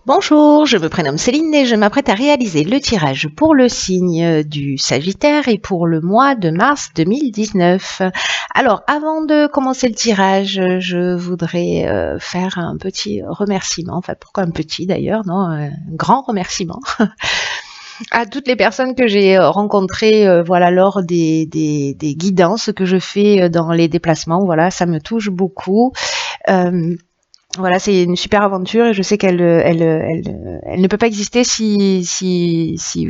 Bonjour, je me prénomme Céline et je m'apprête à réaliser le tirage pour le signe du Sagittaire et pour le mois de mars 2019. Alors, avant de commencer le tirage, je voudrais faire un petit remerciement, enfin pourquoi un petit d'ailleurs, non, un grand remerciement à toutes les personnes que j'ai rencontrées voilà, lors des guidances que je fais dans les déplacements. Voilà, ça me touche beaucoup. Voilà, c'est une super aventure et je sais qu'elle ne peut pas exister si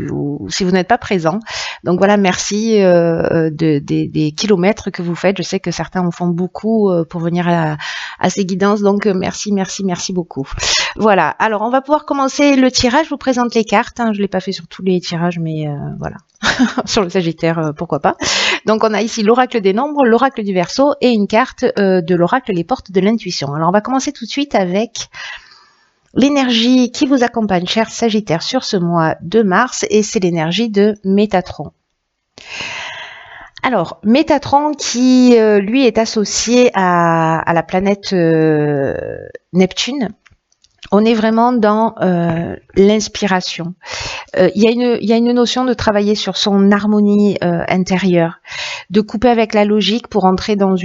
vous n'êtes pas présent. Donc voilà, merci des kilomètres que vous faites. Je sais que certains en font beaucoup pour venir à ces guidances. Donc merci beaucoup. Voilà, alors on va pouvoir commencer le tirage. Je vous présente les cartes. Je ne l'ai pas fait sur tous les tirages, mais voilà. Sur le Sagittaire, pourquoi pas. Donc on a ici l'oracle des nombres, l'oracle du Verseau et une carte de l'oracle les portes de l'intuition. Alors on va commencer tout de suite avec l'énergie qui vous accompagne, cher Sagittaire, sur ce mois de mars, et c'est l'énergie de Métatron. Alors, Métatron qui, lui, est associé à la planète Neptune. On est vraiment dans l'inspiration. Il y a une notion de travailler sur son harmonie intérieure, de couper avec la logique pour entrer dans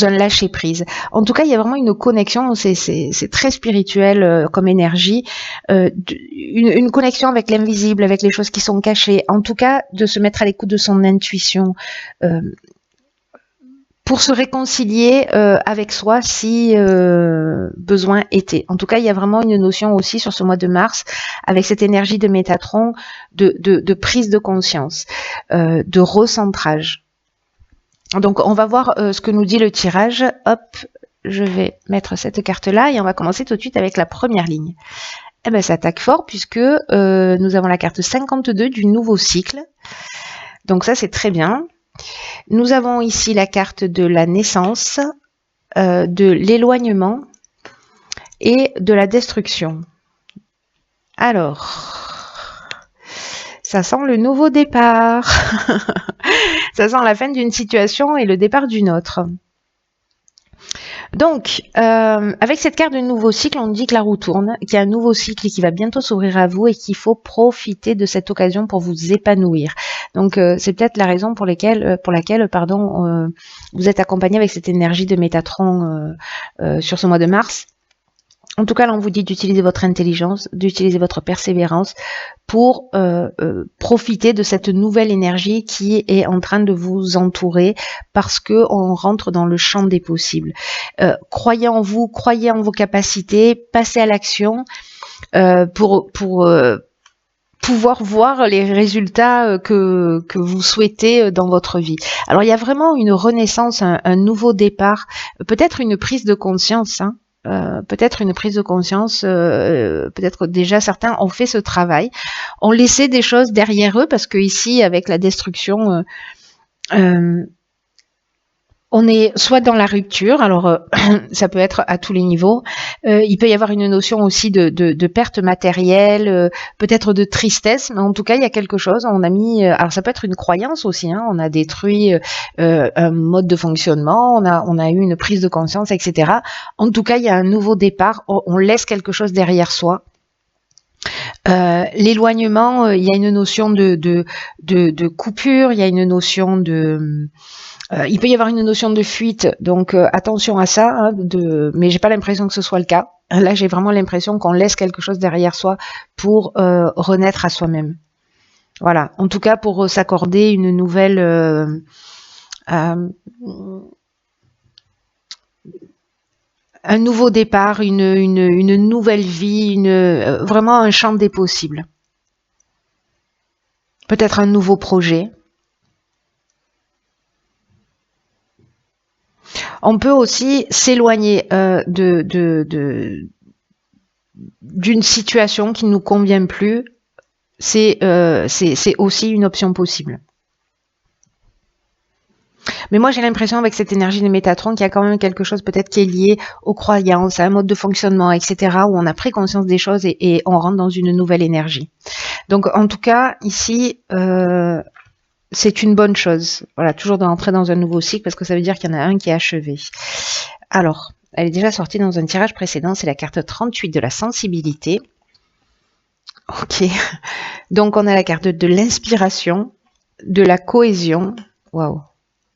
un lâcher prise. En tout cas, il y a vraiment une connexion, c'est très spirituel comme énergie, une connexion avec l'invisible, avec les choses qui sont cachées. En tout cas, de se mettre à l'écoute de son intuition. Pour se réconcilier avec soi si besoin était. En tout cas, il y a vraiment une notion aussi sur ce mois de mars, avec cette énergie de Métatron, de prise de conscience, de recentrage. Donc, on va voir ce que nous dit le tirage. Hop, je vais mettre cette carte-là et on va commencer tout de suite avec la première ligne. Eh ben, ça attaque fort puisque nous avons la carte 52 du nouveau cycle. Donc ça, c'est très bien. Nous avons ici la carte de la naissance, de l'éloignement et de la destruction. Alors, ça sent le nouveau départ. Ça sent la fin d'une situation et le départ d'une autre. Donc, avec cette carte de nouveau cycle, on dit que la roue tourne, qu'il y a un nouveau cycle qui va bientôt s'ouvrir à vous et qu'il faut profiter de cette occasion pour vous épanouir. Donc, c'est peut-être la raison pour laquelle vous êtes accompagné avec cette énergie de Métatron sur ce mois de mars. En tout cas, là, on vous dit d'utiliser votre intelligence, d'utiliser votre persévérance pour profiter de cette nouvelle énergie qui est en train de vous entourer parce que on rentre dans le champ des possibles. Croyez en vous, croyez en vos capacités, passez à l'action pour pouvoir voir les résultats que vous souhaitez dans votre vie. Alors, il y a vraiment une renaissance, un nouveau départ, peut-être une prise de conscience, peut-être une prise de conscience, peut-être déjà certains ont fait ce travail, ont laissé des choses derrière eux parce que ici avec la destruction on est soit dans la rupture, alors ça peut être à tous les niveaux, il peut y avoir une notion aussi de perte matérielle, peut-être de tristesse, mais en tout cas il y a quelque chose, on a mis, alors ça peut être une croyance aussi, on a détruit un mode de fonctionnement, on a eu une prise de conscience, etc. En tout cas il y a un nouveau départ, on laisse quelque chose derrière soi. L'éloignement, il y a une notion de coupure, il y a une notion il peut y avoir une notion de fuite, donc attention à ça, mais j'ai pas l'impression que ce soit le cas. Là, j'ai vraiment l'impression qu'on laisse quelque chose derrière soi pour renaître à soi-même. Voilà, en tout cas pour s'accorder une nouvelle... un nouveau départ, une nouvelle vie, vraiment un champ des possibles. Peut-être un nouveau projet. On peut aussi s'éloigner d'une situation qui ne nous convient plus. C'est aussi une option possible. Mais moi, j'ai l'impression avec cette énergie de Métatron qu'il y a quand même quelque chose peut-être qui est lié aux croyances, à un mode de fonctionnement, etc., où on a pris conscience des choses et on rentre dans une nouvelle énergie. Donc, en tout cas, ici, c'est une bonne chose. Voilà, toujours d'entrer dans un nouveau cycle parce que ça veut dire qu'il y en a un qui est achevé. Alors, Elle est déjà sortie dans un tirage précédent. C'est la carte 38 de la sensibilité. Ok. Donc, on a la carte de l'inspiration, de la cohésion. Waouh.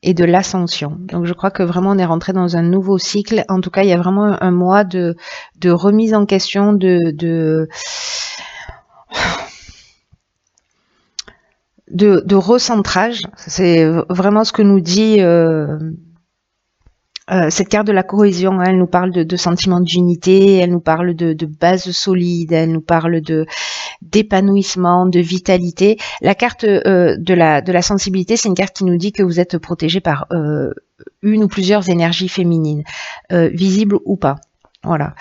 Et de l'ascension. Donc je crois que vraiment on est rentré dans un nouveau cycle. En tout cas, il y a vraiment un mois de remise en question, de recentrage. C'est vraiment ce que nous dit cette carte de la cohésion. Elle nous parle de sentiments d'unité, elle nous parle de base solide, elle nous parle d'épanouissement, de vitalité. La carte de la sensibilité, c'est une carte qui nous dit que vous êtes protégé par une ou plusieurs énergies féminines, visibles ou pas. Voilà.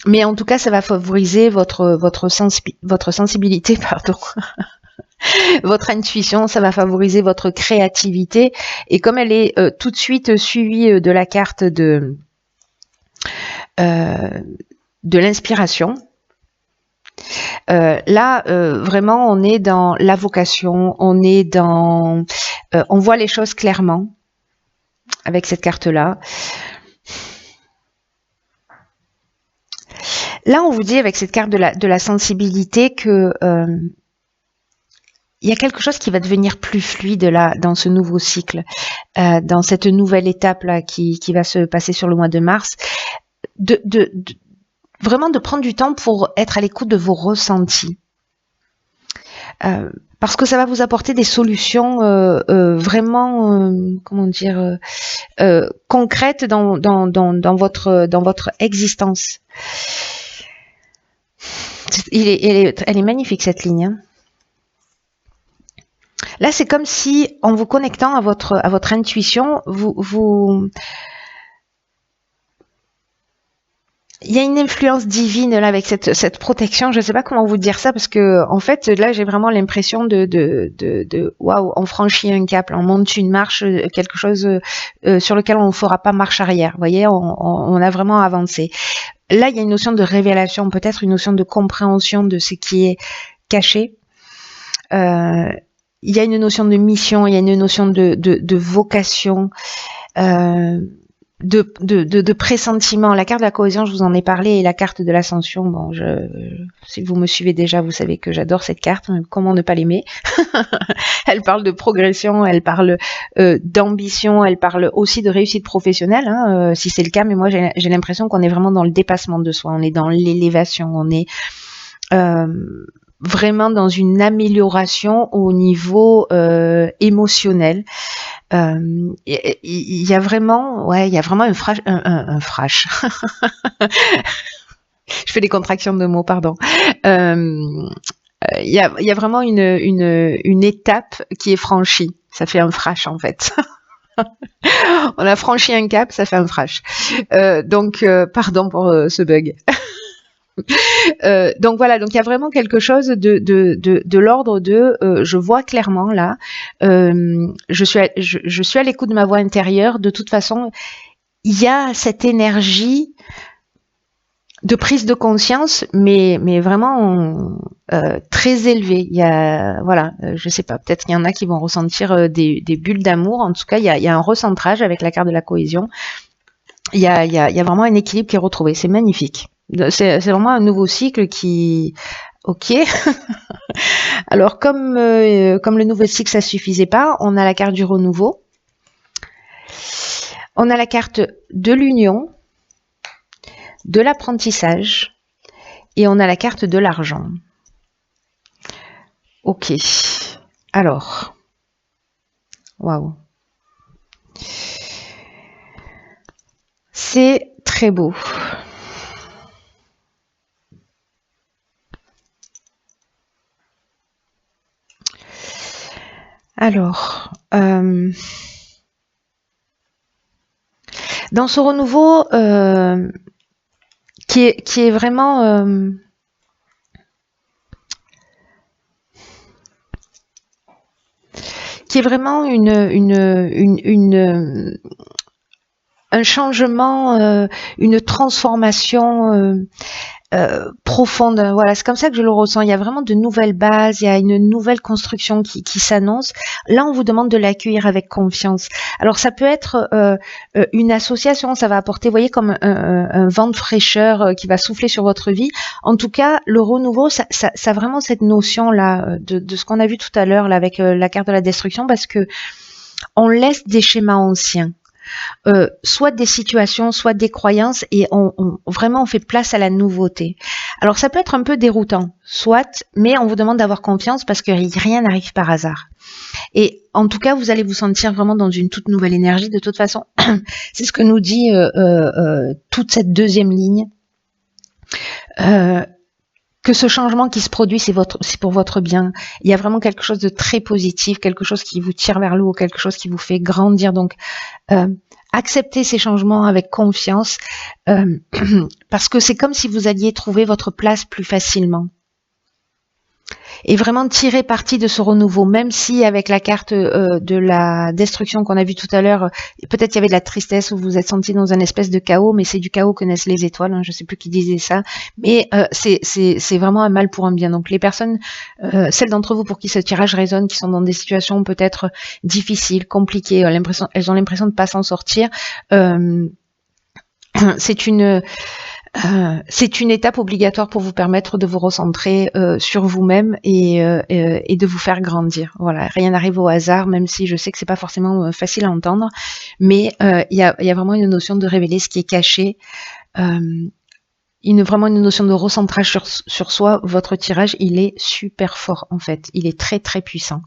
Mais en tout cas, ça va favoriser votre sensibilité, pardon. Votre intuition, ça va favoriser votre créativité. Et comme elle est tout de suite suivie de la carte de l'inspiration, là, vraiment, on est dans la vocation, on est dans... on voit les choses clairement avec cette carte-là. Là, on vous dit avec cette carte de la sensibilité que il y a quelque chose qui va devenir plus fluide là dans ce nouveau cycle, dans cette nouvelle étape là qui va se passer sur le mois de mars. Vraiment de prendre du temps pour être à l'écoute de vos ressentis. Parce que ça va vous apporter des solutions vraiment, comment dire, concrètes dans votre existence. Elle est magnifique cette ligne. Hein. Là, c'est comme si, en vous connectant à votre intuition, il y a une influence divine là avec cette protection. Je ne sais pas comment vous dire ça parce que en fait là j'ai vraiment l'impression de waouh, on franchit un cap, on monte une marche, quelque chose sur lequel on ne fera pas marche arrière. Vous voyez, on a vraiment avancé. Là, il y a une notion de révélation, peut-être une notion de compréhension de ce qui est caché. Il y a une notion de mission, il y a une notion de vocation. De pressentiment. La carte de la cohésion, je vous en ai parlé, et la carte de l'ascension, bon, si vous me suivez déjà, vous savez que j'adore cette carte, comment ne pas l'aimer. Elle parle de progression, elle parle d'ambition, elle parle aussi de réussite professionnelle, hein, si c'est le cas, mais moi j'ai l'impression qu'on est vraiment dans le dépassement de soi, on est dans l'élévation, on est vraiment dans une amélioration au niveau émotionnel. Il y a vraiment un frash. Je fais des contractions de mots, pardon. Il y a vraiment une étape qui est franchie. Ça fait un frash en fait. On a franchi un cap, ça fait un frash. Donc, pardon pour ce bug. Donc voilà, donc il y a vraiment quelque chose de l'ordre de je vois clairement là, je suis à l'écoute de ma voix intérieure. De toute façon, il y a cette énergie de prise de conscience, mais vraiment très élevée. Il y a, voilà, je sais pas, peut-être qu'il y en a qui vont ressentir des bulles d'amour. En tout cas, il y a un recentrage avec la carte de la cohésion. Il y a vraiment un équilibre qui est retrouvé. C'est magnifique. C'est vraiment un nouveau cycle qui... Ok. Alors, comme le nouveau cycle, ça suffisait pas, on a la carte du renouveau. On a la carte de l'union, de l'apprentissage, et on a la carte de l'argent. Ok. Alors. Waouh. C'est très beau. Alors, dans ce renouveau qui est vraiment un changement, une transformation profonde. Voilà, c'est comme ça que je le ressens. Il y a vraiment de nouvelles bases, il y a une nouvelle construction qui s'annonce. Là, on vous demande de l'accueillir avec confiance. Alors, ça peut être une association, ça va apporter, vous voyez, comme un vent de fraîcheur qui va souffler sur votre vie. En tout cas, le renouveau, ça a vraiment cette notion-là de ce qu'on a vu tout à l'heure là avec la carte de la destruction, parce que on laisse des schémas anciens. Soit des situations, soit des croyances, et vraiment on fait place à la nouveauté. Alors ça peut être un peu déroutant, soit, mais on vous demande d'avoir confiance parce que rien n'arrive par hasard. Et en tout cas, vous allez vous sentir vraiment dans une toute nouvelle énergie. De toute façon, c'est ce que nous dit toute cette deuxième ligne. Que ce changement qui se produit, c'est pour votre bien. Il y a vraiment quelque chose de très positif, quelque chose qui vous tire vers le haut, quelque chose qui vous fait grandir. Donc, acceptez ces changements avec confiance, parce que c'est comme si vous alliez trouver votre place plus facilement. Et vraiment tirer parti de ce renouveau, même si avec la carte de la destruction qu'on a vue tout à l'heure, peut-être il y avait de la tristesse, ou vous vous êtes senti dans un espèce de chaos, mais c'est du chaos que naissent les étoiles, hein, je sais plus qui disait ça, mais c'est vraiment un mal pour un bien. Donc les personnes, celles d'entre vous pour qui ce tirage résonne, qui sont dans des situations peut-être difficiles, compliquées, elles ont l'impression de pas s'en sortir, c'est une étape obligatoire pour vous permettre de vous recentrer sur vous-même et de vous faire grandir. Voilà, rien n'arrive au hasard, même si je sais que c'est pas forcément facile à entendre, mais il y a vraiment une notion de révéler ce qui est caché, vraiment une notion de recentrage sur soi. Votre tirage, il est super fort en fait, il est très très puissant.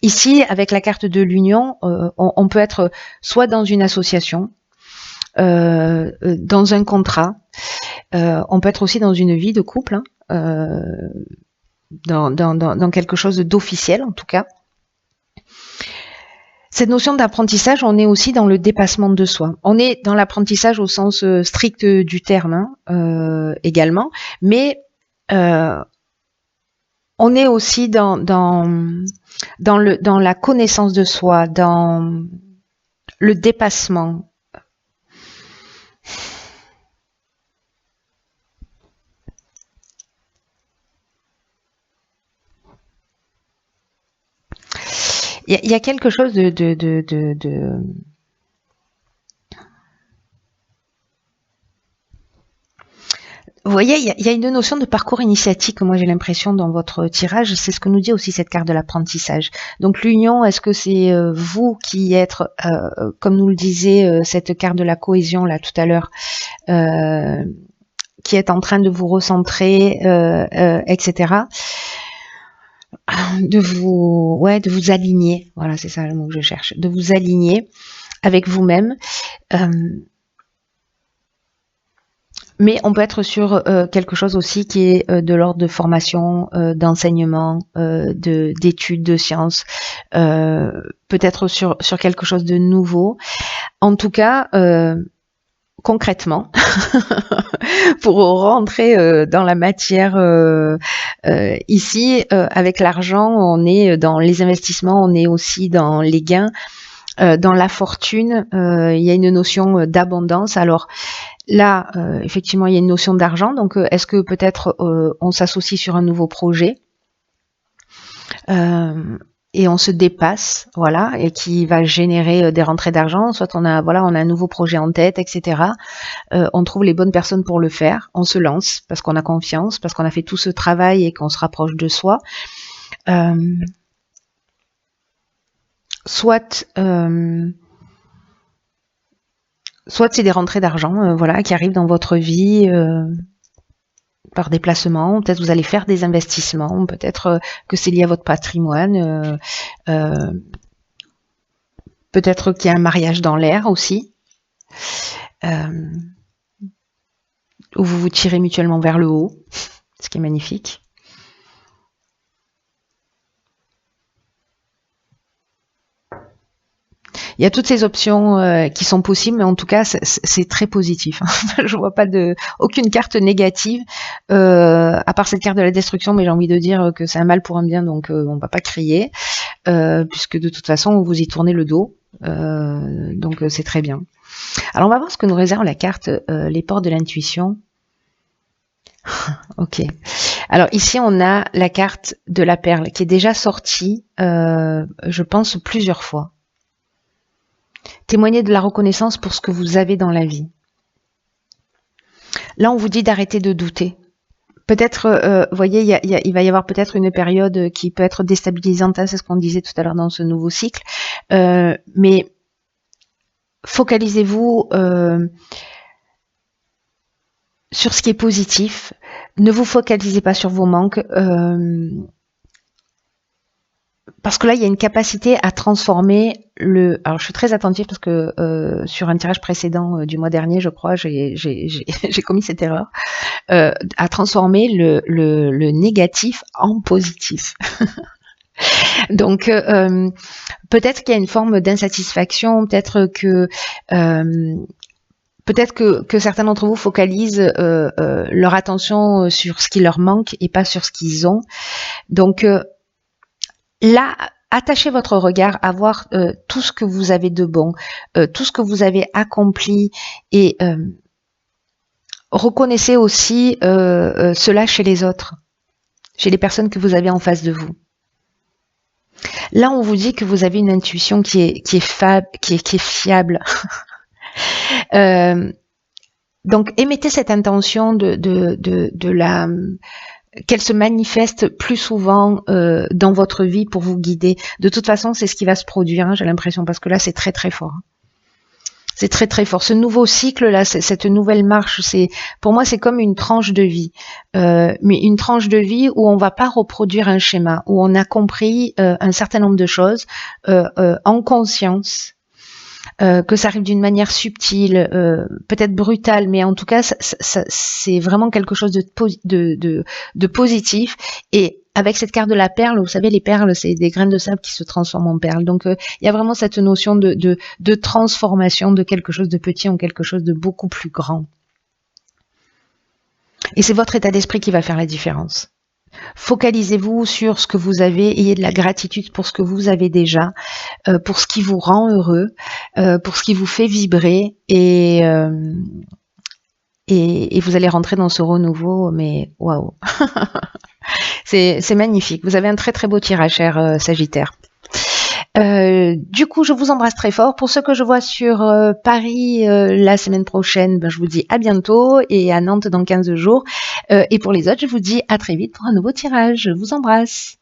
Ici, avec la carte de l'union, on peut être soit dans une association, dans un contrat, on peut être aussi dans une vie de couple, hein, dans quelque chose d'officiel en tout cas. Cette notion d'apprentissage, on est aussi dans le dépassement de soi. On est dans l'apprentissage au sens strict du terme, hein, également, mais on est aussi dans la connaissance de soi, dans le dépassement. Il y a quelque chose de vous voyez, il y a une notion de parcours initiatique, moi j'ai l'impression, dans votre tirage. C'est ce que nous dit aussi cette carte de l'apprentissage. Donc l'union, est-ce que c'est vous qui êtes, comme nous le disait cette carte de la cohésion là tout à l'heure, qui êtes en train de vous recentrer, etc. De vous aligner. Voilà, c'est ça le mot que je cherche. De vous aligner avec vous-même. Mais on peut être sur quelque chose aussi qui est de l'ordre de formation, d'enseignement, d'études, de sciences, peut-être sur quelque chose de nouveau. En tout cas, concrètement, pour rentrer dans la matière ici, avec l'argent, on est dans les investissements, on est aussi dans les gains, dans la fortune, il y a une notion d'abondance. Alors là, effectivement, il y a une notion d'argent. Donc, est-ce que peut-être on s'associe sur un nouveau projet et on se dépasse, voilà, et qui va générer des rentrées d'argent. Soit on a un nouveau projet en tête, etc. On trouve les bonnes personnes pour le faire. On se lance parce qu'on a confiance, parce qu'on a fait tout ce travail et qu'on se rapproche de soi. Soit c'est des rentrées d'argent, voilà, qui arrivent dans votre vie par déplacement. Peut-être vous allez faire des investissements. Peut-être que c'est lié à votre patrimoine. Peut-être qu'il y a un mariage dans l'air aussi, où vous vous tirez mutuellement vers le haut, ce qui est magnifique. Il y a toutes ces options qui sont possibles, mais en tout cas, c'est très positif. Je vois pas aucune carte négative, à part cette carte de la destruction, mais j'ai envie de dire que c'est un mal pour un bien, donc on va pas crier, puisque de toute façon, vous y tournez le dos, donc c'est très bien. Alors, on va voir ce que nous réserve la carte Les portes de l'intuition. Ok. Alors ici, on a la carte de la perle qui est déjà sortie, je pense, plusieurs fois. Témoignez de la reconnaissance pour ce que vous avez dans la vie. Là, on vous dit d'arrêter de douter. Peut-être, vous voyez, il va y avoir peut-être une période qui peut être déstabilisante, hein, c'est ce qu'on disait tout à l'heure dans ce nouveau cycle. Mais focalisez-vous sur ce qui est positif. Ne vous focalisez pas sur vos manques. Parce que là, il y a une capacité à transformer le... Alors, je suis très attentive parce que sur un tirage précédent du mois dernier, je crois, j'ai commis cette erreur, à transformer le négatif en positif. Donc, peut-être qu'il y a une forme d'insatisfaction, peut-être que certains d'entre vous focalisent leur attention sur ce qui leur manque et pas sur ce qu'ils ont. Donc, là, attachez votre regard à voir tout ce que vous avez de bon, tout ce que vous avez accompli et reconnaissez aussi cela chez les autres, chez les personnes que vous avez en face de vous. Là, on vous dit que vous avez une intuition qui est fiable. Donc, émettez cette intention qu'elle se manifeste plus souvent dans votre vie pour vous guider. De toute façon, c'est ce qui va se produire, hein, j'ai l'impression, parce que là, c'est très très fort. C'est très très fort. Ce nouveau cycle là, cette nouvelle marche, pour moi c'est comme une tranche de vie, mais une tranche de vie où on va pas reproduire un schéma, où on a compris un certain nombre de choses en conscience. Que ça arrive d'une manière subtile, peut-être brutale, mais en tout cas, c'est vraiment quelque chose de positif. Et avec cette carte de la perle, vous savez, les perles, c'est des graines de sable qui se transforment en perles. Donc, il y a vraiment cette notion de transformation de quelque chose de petit en quelque chose de beaucoup plus grand. Et c'est votre état d'esprit qui va faire la différence. Focalisez-vous sur ce que vous avez, ayez de la gratitude pour ce que vous avez déjà, pour ce qui vous rend heureux, pour ce qui vous fait vibrer et vous allez rentrer dans ce renouveau, mais waouh. C'est magnifique. Vous avez un très très beau tirage, cher Sagittaire. Du coup, je vous embrasse très fort. Pour ceux que je vois sur Paris la semaine prochaine, je vous dis à bientôt et à Nantes dans 15 jours. Et pour les autres, je vous dis à très vite pour un nouveau tirage. Je vous embrasse.